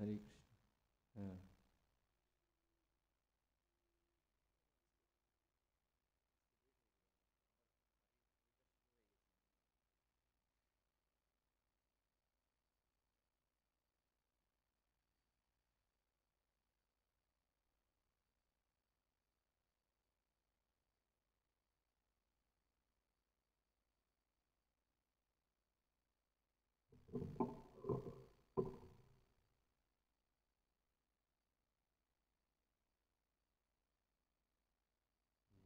हरे कृष्ण। हाँ।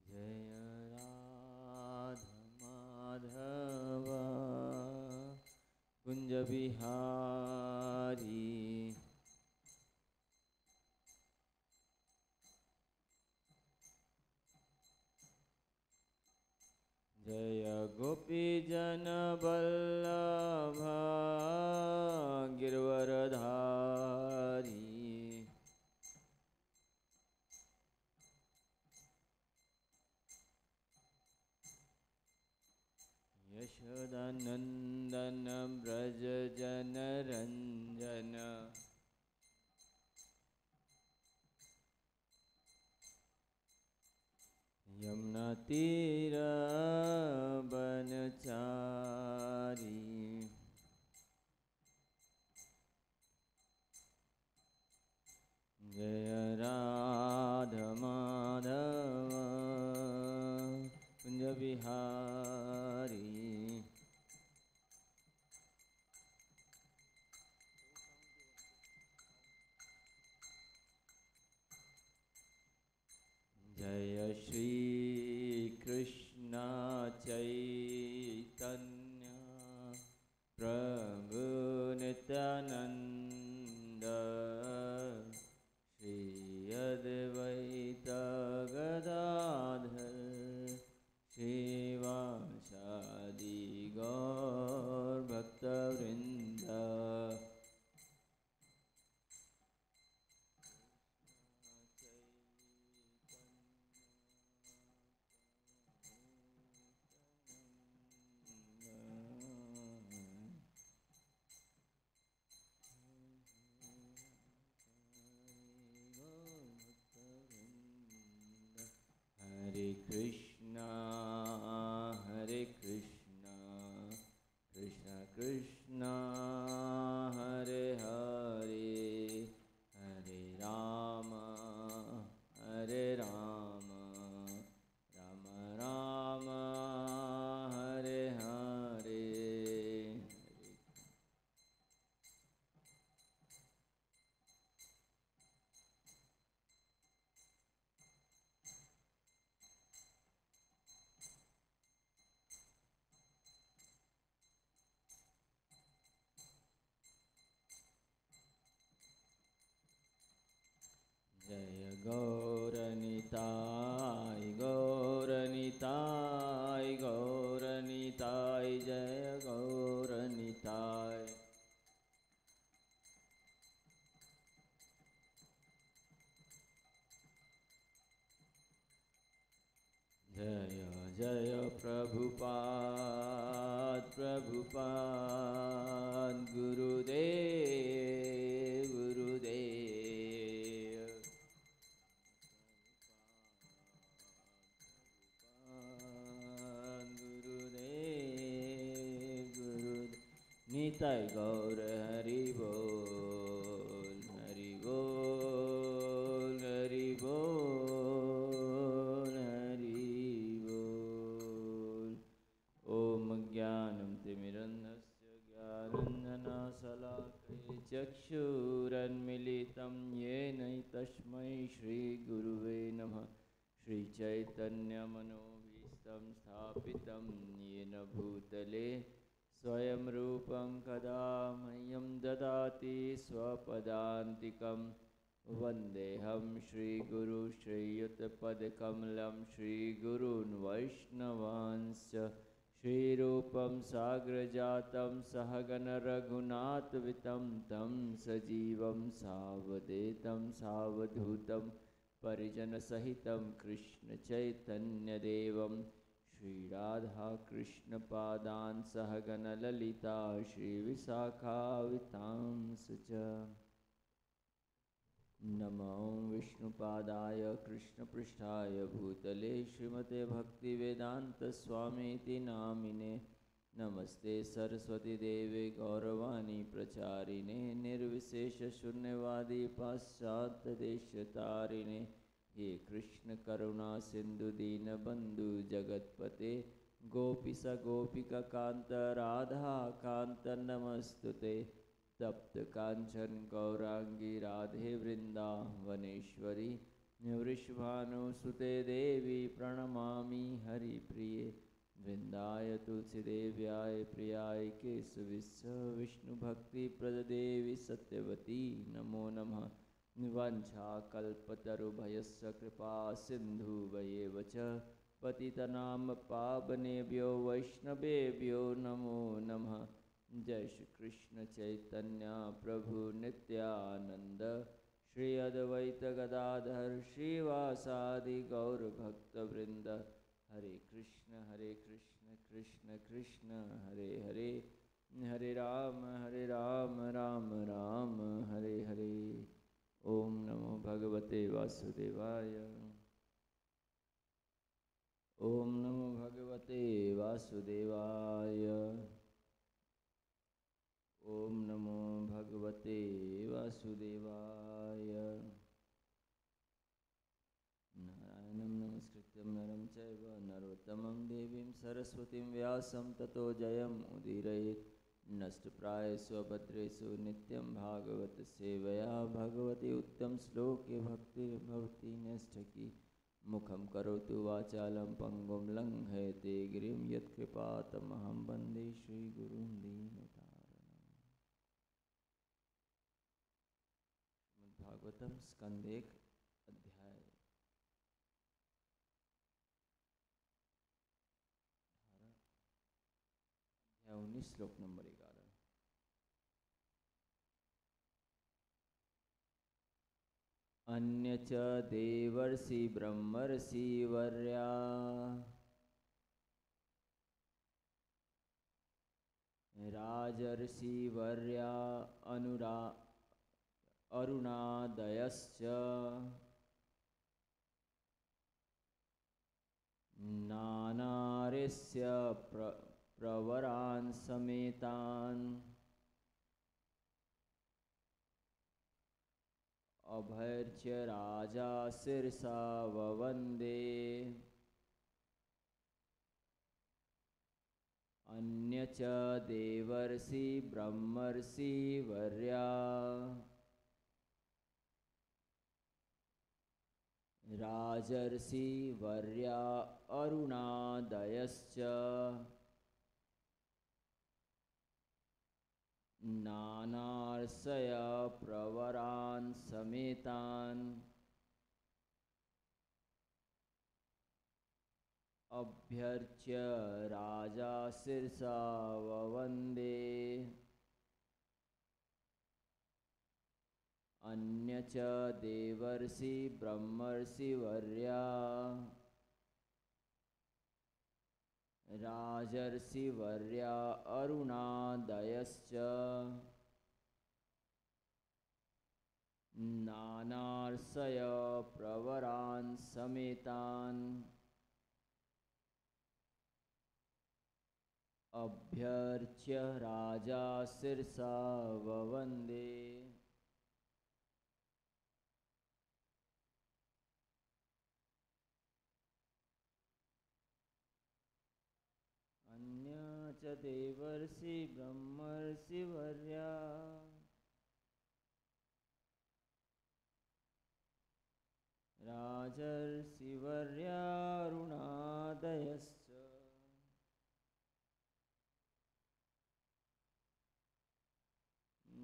जय राधा माधव कुंज बिहारी, जय गोपी जन वल्लभ गिरवरधारी, यशोदानंदन ब्रज जन रंजन, यमुना तीर बनचारी, जय राधा माधव कुंज बिहारी, जय श्री कृष्ण चैतन्य प्रभु नित्यानंद, श्री अद्वैत गदाधर श्रीवासादि गौर भक्तवृंद, हरे कृष्णा कृष्ण कृष्णा हरे हरे, हरे राम राम राम हरे हरे। जय गौरनिताय गौरनिताय गौरनिताय, जय गौरनिताय। जय जय प्रभुपाद प्रभुपाद, गुरुदेव गुरुदेव, गुरुदेव गुरुदेव। निताय गौर हरि बोल, हरि बोल, हरि बोल, हरि बोल। ओम ज्ञानं तिमिरन्धस्य ज्ञानाञ्जनशलाकया चक्षुरुन्मीलितं येन तस्मै श्रीगुरुवे नमः। श्रीचैतन्यमनोभीष्टं स्थापितं येन भूतले स्वयं रूपं कदा मह्यं ददाति स्वपदान्तिकं। वन्देऽहं श्रीगुरु श्रीयुतपदकमलं श्रीगुरून् वैष्णवांश्च। श्रीरूपं साग्रजातं सहगण रघुनाथवितं तं सजीवं सावधूतं सावधूतं परिजनसहितं कृष्णचैतन्यदेवं श्रीराधाकृष्णपादान् सहगण ललिता श्रीविशाखावितांश्च। नमो विष्णुपादाय कृष्णपृष्ठाय भूतले श्रीमते भक्तिवेदान्तस्वामीति नामिने नमस्ते सरस्वतीदेवे गौरवाणी प्रचारिणे निर्विशेषशून्यवादी पाश्चात्यदेशतारिणे हे कृष्ण करुणा सिंधु दीनबंधु जगत्पते गोपीस गोपिका कांत राधा कांत नमस्तुते तप्त कांचन गौरांगी राधे वृंदावनेश्वरी वृषभानुसुते देवी प्रणमामि हरिप्रिये वृंदाय तुलसीदेव्याय प्रियाय केशविश्व विष्णुभक्तिप्रददेवी सत्यवती नमो नमः वाञ्छाकल्पतरुभयस्य कृपा सिन्धुभयेव च पतितनां पावनेभ्यो वैष्णवेभ्यो नमो नमः। जय श्री कृष्ण चैतन्य प्रभु नित्यानंद श्री अद्वैत गदाधर श्रीवासादि गौरभक्तवृंद हरे कृष्ण कृष्ण कृष्ण हरे हरे हरे राम राम राम हरे हरे। ओम नमो भगवते वासुदेवाय। ओम नमो भगवते वासुदेवाय। ओम नमो भगवते वासुदेवाय। नारायणं नमस्कृत्यं नरं चैव नरोत्तमं देवीं सरस्वतीं व्यासं ततो जयम् उदीरयेत्। नष्टप्रायेषु भद्रेषु नित्यं भागवत सेवया भगवती उत्तम श्लोके भक्तिर्भवति नैष्ठिकी। मुखं करोतु वाचालं पंगुं लङ्घयते गिरिं यत्कृपातमहं वन्दे श्रीगुरुं दीनतारिणम्। भागवतम स्कंद 1 अध्याय 19 श्लोक नंबर 11। अन्य च देवर्षि ब्रह्मर्षि वर्या राजर्षि वर्या अरुणादयश्च नानार्यस्य प्रवरान् समेतान् अभर्च्य राजा शिरसा ववन्दे। अन्य च देवर्षि ब्रह्मर्षि वर्या राजर्षि वर्या अरुणादयश्च नानार्षय प्रवरान् समेतान् अभ्यर्च्य राजा शिरसा ववन्दे। अन्य च देवर्षि ब्रह्मर्षि वर्या राजर्षि वर्या अरुणादयश्च नानार्षय प्रवरान् समेतान् अभ्यर्च्य राजा शिरसा ववन्दे। अन्य च देवर्षि ब्रह्मर्षि वर्या राजर्षि वर्या अरुणादयश्च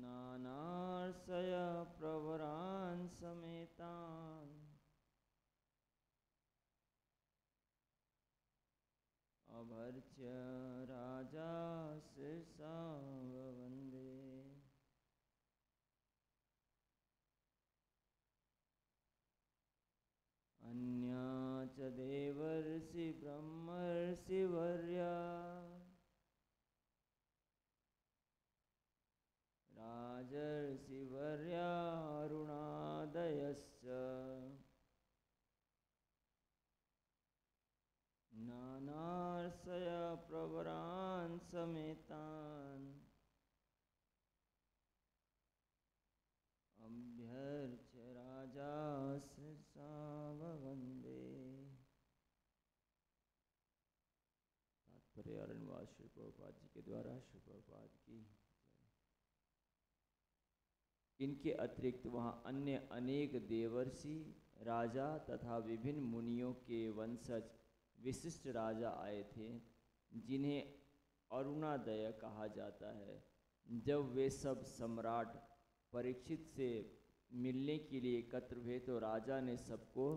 नानार्षय प्रवरान् समेतान् अभर्च्य राजा शिरसा ववन्दे। अन्य च देवर्षि ब्रह्मर्षि वर्या राजर्षि वर्या अरुणादयश्च समेतान् अभ्यर्च्य राजा शिरसा ववन्दे। तात्पर्य अरण्यवास श्री प्रभुपाद जी के द्वारा श्री प्रभुपाद की। इनके अतिरिक्त वहाँ अन्य अनेक देवर्षि, राजा तथा विभिन्न मुनियों के वंशज विशिष्ट राजा आए थे, जिन्हें अरुणादय कहा जाता है। जब वे सब सम्राट परीक्षित से मिलने के लिए एकत्र हुए तो राजा ने सबको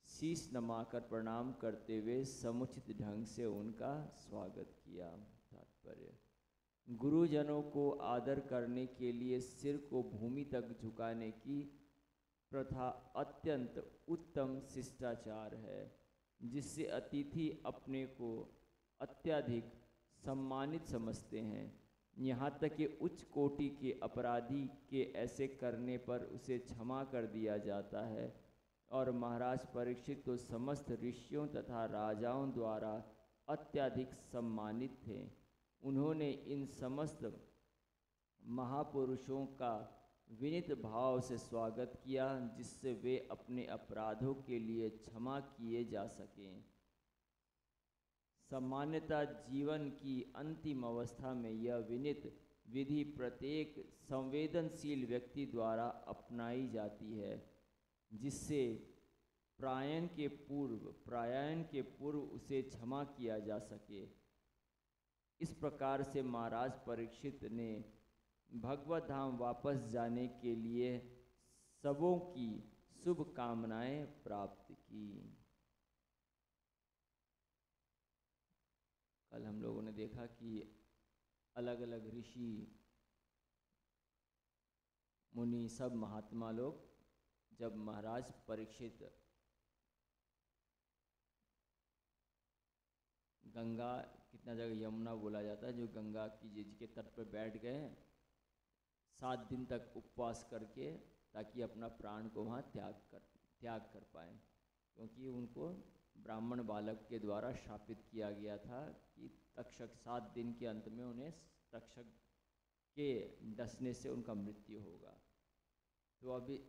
शीश नमाकर प्रणाम करते हुए समुचित ढंग से उनका स्वागत किया। तात्पर्य: गुरुजनों को आदर करने के लिए सिर को भूमि तक झुकाने की प्रथा अत्यंत उत्तम शिष्टाचार है, जिससे अतिथि अपने को अत्यधिक सम्मानित समझते हैं। यहाँ तक कि उच्च कोटि के अपराधी के ऐसे करने पर उसे क्षमा कर दिया जाता है। और महाराज परीक्षित तो समस्त ऋषियों तथा राजाओं द्वारा अत्यधिक सम्मानित थे। उन्होंने इन समस्त महापुरुषों का विनीत भाव से स्वागत किया, जिससे वे अपने अपराधों के लिए क्षमा किए जा सकें। सामान्यतः जीवन की अंतिम अवस्था में यह विनीत विधि प्रत्येक संवेदनशील व्यक्ति द्वारा अपनाई जाती है, जिससे प्रयाण के पूर्व उसे क्षमा किया जा सके। इस प्रकार से महाराज परीक्षित ने भगवत धाम वापस जाने के लिए सबों की शुभ कामनाएं प्राप्त की। कल हम लोगों ने देखा कि अलग अलग ऋषि मुनि सब महात्मा लोग जब महाराज परीक्षित गंगा, कितना जगह यमुना बोला जाता है, जो गंगा की जी के तट पर बैठ गए 7 दिन तक उपवास करके, ताकि अपना प्राण को वहाँ त्याग कर पाएँ, क्योंकि उनको ब्राह्मण बालक के द्वारा शापित किया गया था कि तक्षक 7 दिन के अंत में उन्हें तक्षक के डसने से उनका मृत्यु होगा। तो अभी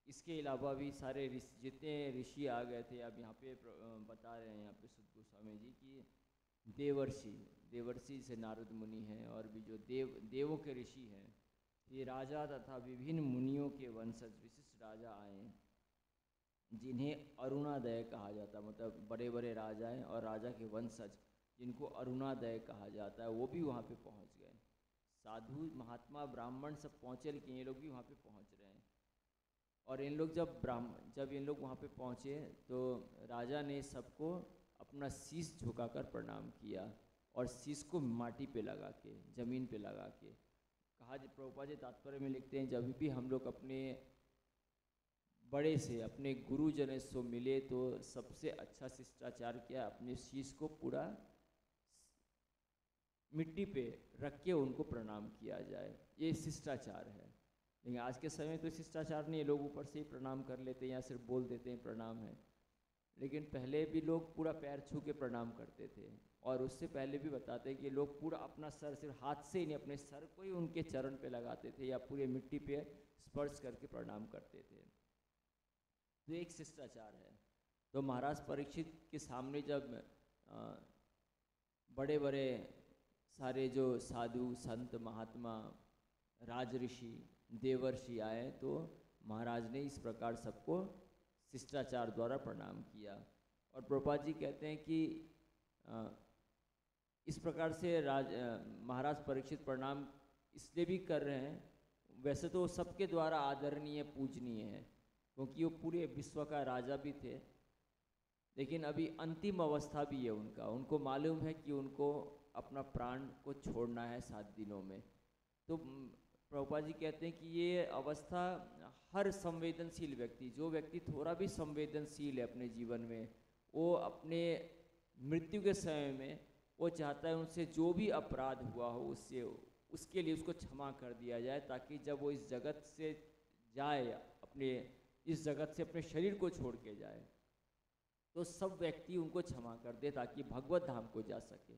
इसके अलावा भी सारे जितने ऋषि आ गए थे, अब यहाँ पे बता रहे हैं यहाँ पे सुध गोस्वामी जी की देवर्षि से नारद मुनि हैं, और भी जो देवों के ऋषि हैं, ये राजा तथा विभिन्न मुनियों के वंशज विशिष्ट राजा आए, जिन्हें अरुणादय कहा जाता है। मतलब बड़े बड़े राजा हैं और राजा के वंशज जिनको अरुणादय कहा जाता है, वो भी वहाँ पे पहुँच गए। साधु महात्मा ब्राह्मण सब पहुँचे, लेकिन ये लोग भी वहाँ पे पहुँच रहे हैं। और इन लोग जब इन लोग वहाँ पे पहुँचे तो राजा ने सबको अपना शीश झुकाकर प्रणाम किया, और शीश को माटी पे लगा के, ज़मीन पे लगा के कहा। प्रभुपाद जी तात्पर्य में लिखते हैं, जब भी हम लोग अपने बड़े से, अपने गुरुजन से मिले तो सबसे अच्छा शिष्टाचार क्या, अपने शीश को पूरा मिट्टी पे रख के उनको प्रणाम किया जाए। ये शिष्टाचार है। लेकिन आज के समय तो शिष्टाचार नहीं है, लोग ऊपर से ही प्रणाम कर लेते हैं या सिर्फ बोल देते हैं प्रणाम है। लेकिन पहले भी लोग पूरा पैर छू के प्रणाम करते थे, और उससे पहले भी बताते हैं कि लोग पूरा अपना सर सिर्फ हाथ से ही नहीं, अपने सर को ही उनके चरण पे लगाते थे या पूरे मिट्टी पे स्पर्श करके प्रणाम करते थे। तो एक शिष्टाचार है। तो महाराज परीक्षित के सामने जब बड़े बड़े सारे जो साधु संत महात्मा राजऋषि देवर्षि आए, तो महाराज ने इस प्रकार सबको शिष्टाचार द्वारा प्रणाम किया। और प्रभुपाद जी कहते हैं कि इस प्रकार से महाराज परीक्षित प्रणाम इसलिए भी कर रहे हैं, वैसे तो सबके द्वारा आदरणीय पूजनीय है, क्योंकि वो पूरे विश्व का राजा भी थे, लेकिन अभी अंतिम अवस्था भी है उनका। उनको मालूम है कि उनको अपना प्राण को छोड़ना है 7 दिनों में। तो प्रभुपाद जी कहते हैं कि ये अवस्था हर संवेदनशील व्यक्ति, जो व्यक्ति थोड़ा भी संवेदनशील है अपने जीवन में, वो अपने मृत्यु के समय में वो चाहता है उनसे जो भी अपराध हुआ हो उसके लिए उसको क्षमा कर दिया जाए, ताकि जब वो इस जगत से जाए, इस जगत से अपने शरीर को छोड़ के जाए, तो सब व्यक्ति उनको क्षमा कर दे, ताकि भगवत धाम को जा सके।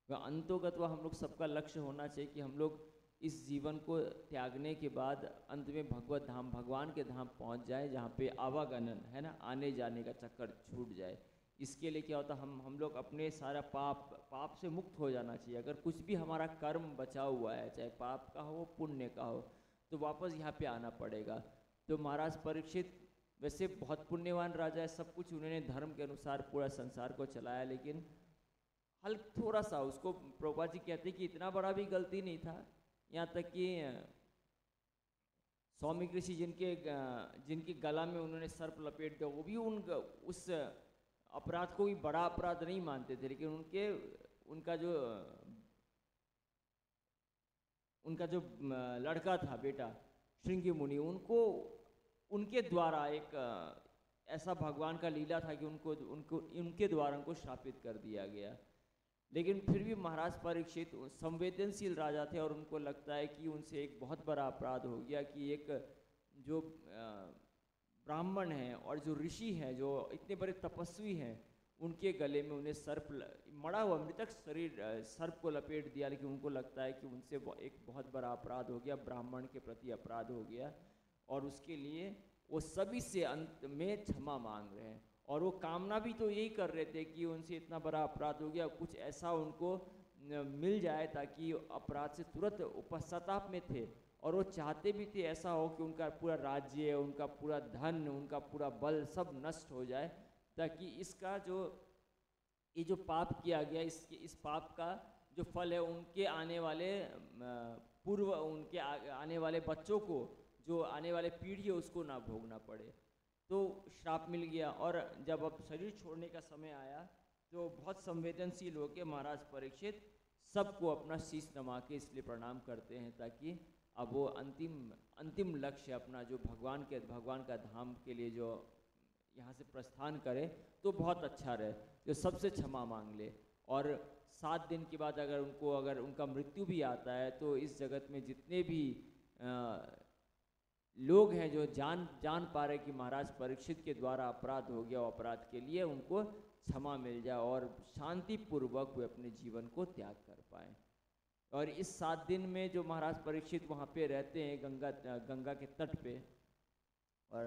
अंतोगत वह हम लोग सबका लक्ष्य होना चाहिए कि हम लोग इस जीवन को त्यागने के बाद अंत में भगवत धाम, भगवान के धाम पहुंच जाए, जहाँ पे आवागमन है ना, आने जाने का चक्कर छूट जाए। इसके लिए क्या होता, हम लोग अपने सारा पाप से मुक्त हो जाना चाहिए। अगर कुछ भी हमारा कर्म बचा हुआ है, चाहे पाप का हो पुण्य का हो, तो वापस यहाँ पे आना पड़ेगा। तो महाराज परीक्षित वैसे बहुत पुण्यवान राजा है, सब कुछ उन्होंने धर्म के अनुसार पूरा संसार को चलाया, लेकिन थोड़ा सा उसको प्रभुपाद जी कहते कि इतना बड़ा भी गलती नहीं था। यहाँ तक कि स्वामी ऋषि जिनके गला में उन्होंने सर्प लपेट दिया, वो भी उस अपराध को भी बड़ा अपराध नहीं मानते थे, लेकिन उनका जो लड़का था, बेटा श्रृंगी मुनि, उनके द्वारा एक ऐसा भगवान का लीला था कि उनके द्वारा उनको श्रापित कर दिया गया। लेकिन फिर भी महाराज परीक्षित संवेदनशील राजा थे, और उनको लगता है कि उनसे एक बहुत बड़ा अपराध हो गया कि एक जो ब्राह्मण हैं और जो ऋषि हैं, जो इतने बड़े तपस्वी हैं, उनके गले में उन्हें सर्प, मरा हुआ मृतक शरीर सर्प को लपेट दिया। लेकिन उनको लगता है कि उनसे एक बहुत बड़ा अपराध हो गया, ब्राह्मण के प्रति अपराध हो गया, और उसके लिए वो सभी से अंत में क्षमा मांग रहे हैं। और वो कामना भी तो यही कर रहे थे कि उनसे इतना बड़ा अपराध हो गया, कुछ ऐसा उनको मिल जाए ताकि अपराध से तुरंत पश्चाताप में थे। और वो चाहते भी थे ऐसा हो कि उनका पूरा राज्य, उनका पूरा धन, उनका पूरा बल सब नष्ट हो जाए, ताकि ये जो पाप किया गया, इस पाप का जो फल है उनके आने वाले बच्चों को, जो आने वाले पीढ़ी है, उसको ना भोगना पड़े। तो श्राप मिल गया। और जब अब शरीर छोड़ने का समय आया, तो बहुत संवेदनशील होकर महाराज परीक्षित सबको अपना शीश नवा के इसलिए प्रणाम करते हैं, ताकि अब वो अंतिम लक्ष्य अपना जो भगवान का धाम के लिए जो यहाँ से प्रस्थान करे, तो बहुत अच्छा रहे, जो सबसे क्षमा मांग ले। और 7 दिन के बाद अगर उनका मृत्यु भी आता है, तो इस जगत में जितने भी लोग हैं जो जान पा रहे कि महाराज परीक्षित के द्वारा अपराध हो गया, अपराध के लिए उनको क्षमा मिल जाए और शांति पूर्वक वे अपने जीवन को त्याग कर पाए। और इस 7 दिन में जो महाराज परीक्षित वहाँ पे रहते हैं गंगा के तट पे, और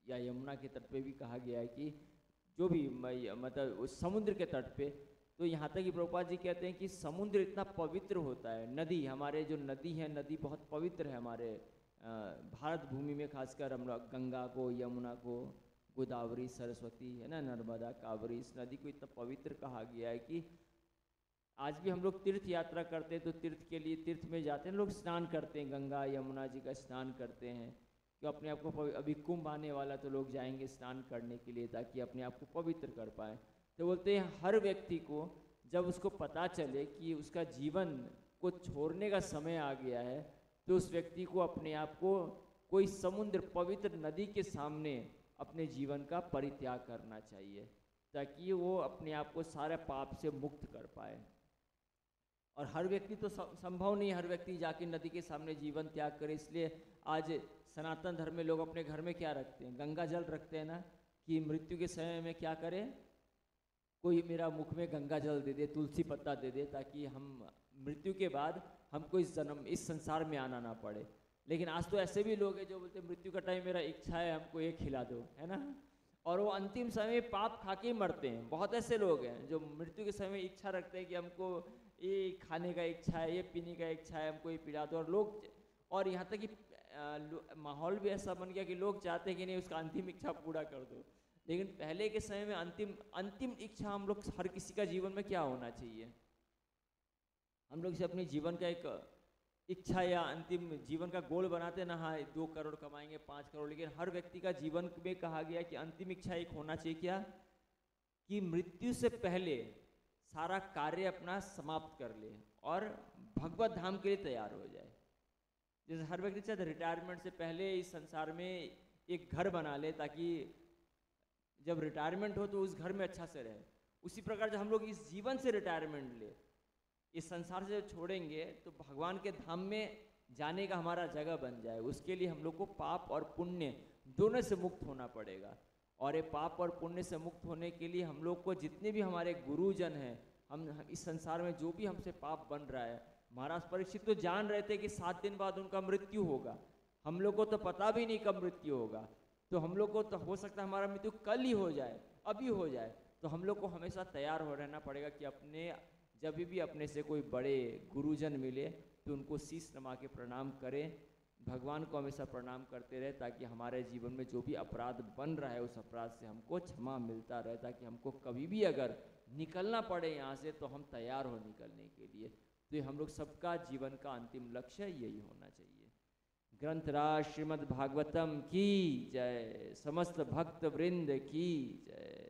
या यमुना के तट पे भी कहा गया है कि जो भी मतलब उस समुद्र के तट पे, तो यहाँ तक कि प्रभुपाद जी कहते हैं कि समुद्र इतना पवित्र होता है। नदी, हमारे जो नदी है, नदी बहुत पवित्र है हमारे भारत भूमि में, खासकर हम लोग गंगा को, यमुना को, गोदावरी, सरस्वती है ना, नर्मदा, कावेरी, इस नदी को इतना पवित्र कहा गया है कि आज भी हम लोग तीर्थ यात्रा करते हैं, तो तीर्थ में जाते हैं, लोग स्नान करते हैं, गंगा यमुना जी का स्नान करते हैं कि अपने आप को, अभी कुंभ आने वाला तो लोग जाएंगे स्नान करने के लिए ताकि अपने आप को पवित्र कर पाए। तो बोलते हैं हर व्यक्ति को जब उसको पता चले कि उसका जीवन को छोड़ने का समय आ गया है, तो उस व्यक्ति को अपने आप को कोई समुद्र, पवित्र नदी के सामने अपने जीवन का परित्याग करना चाहिए, ताकि वो अपने आप को सारे पाप से मुक्त कर पाए। और हर व्यक्ति तो संभव नहीं, हर व्यक्ति जाके नदी के सामने जीवन त्याग करे। इसलिए आज सनातन धर्म में लोग अपने घर में क्या रखते हैं, गंगा जल रखते हैं ना, कि मृत्यु के समय में क्या करें, कोई मेरा मुख में गंगा जल दे दे, तुलसी पत्ता दे दे, ताकि हम मृत्यु के बाद हमको इस संसार में आना ना पड़े। लेकिन आज तो ऐसे भी लोग हैं जो बोलते हैं मृत्यु का टाइम मेरा इच्छा है, हमको ये खिला दो, है ना, और वो अंतिम समय पाप खा के मरते हैं। बहुत ऐसे लोग हैं जो मृत्यु के समय इच्छा रखते हैं कि हमको ये खाने का इच्छा है, ये पीने का इच्छा है, हमको ये पिला दो। और यहाँ तक कि माहौल भी ऐसा बन गया कि लोग चाहते हैं कि नहीं, उसका अंतिम इच्छा पूरा कर दो। लेकिन पहले के समय में अंतिम इच्छा हम लोग, हर किसी का जीवन में क्या होना चाहिए, हम लोग इसे अपने जीवन का एक इच्छा या अंतिम जीवन का गोल बनाते ना, हाँ 2 करोड़ कमाएंगे, 5 करोड़, लेकिन हर व्यक्ति का जीवन में कहा गया कि अंतिम इच्छा एक होना चाहिए, क्या, कि मृत्यु से पहले सारा कार्य अपना समाप्त कर ले और भगवत धाम के लिए तैयार हो जाए। जैसे हर व्यक्ति चाहता है रिटायरमेंट से पहले इस संसार में एक घर बना ले, ताकि जब रिटायरमेंट हो तो उस घर में अच्छा से रहे। उसी प्रकार जब हम लोग इस जीवन से रिटायरमेंट ले, इस संसार से जब छोड़ेंगे, तो भगवान के धाम में जाने का हमारा जगह बन जाए। उसके लिए हम लोग को पाप और पुण्य दोनों से मुक्त होना पड़ेगा। और ये पाप और पुण्य से मुक्त होने के लिए हम लोग को जितने भी हमारे गुरुजन हैं, हम इस संसार में जो भी हमसे पाप बन रहा है, महाराज परीक्षित तो जान रहे थे कि 7 दिन बाद उनका मृत्यु होगा। हम लोग को तो पता भी नहीं कब मृत्यु होगा, तो हम लोग को तो हो सकता है हमारा मृत्यु कल ही हो जाए, अभी हो जाए। तो हम लोग को हमेशा तैयार हो रहना पड़ेगा कि अपने जब भी अपने से कोई बड़े गुरुजन मिले तो उनको शीश नमा के प्रणाम करें, भगवान को हमेशा प्रणाम करते रहे, ताकि हमारे जीवन में जो भी अपराध बन रहा है उस अपराध से हमको क्षमा मिलता रहे, ताकि हमको कभी भी अगर निकलना पड़े यहाँ से तो हम तैयार हो निकलने के लिए। तो ये हम लोग सबका जीवन का अंतिम लक्ष्य यही होना चाहिए। ग्रंथराज श्रीमद् भागवतम की जय, समस्त भक्त वृंद की जय।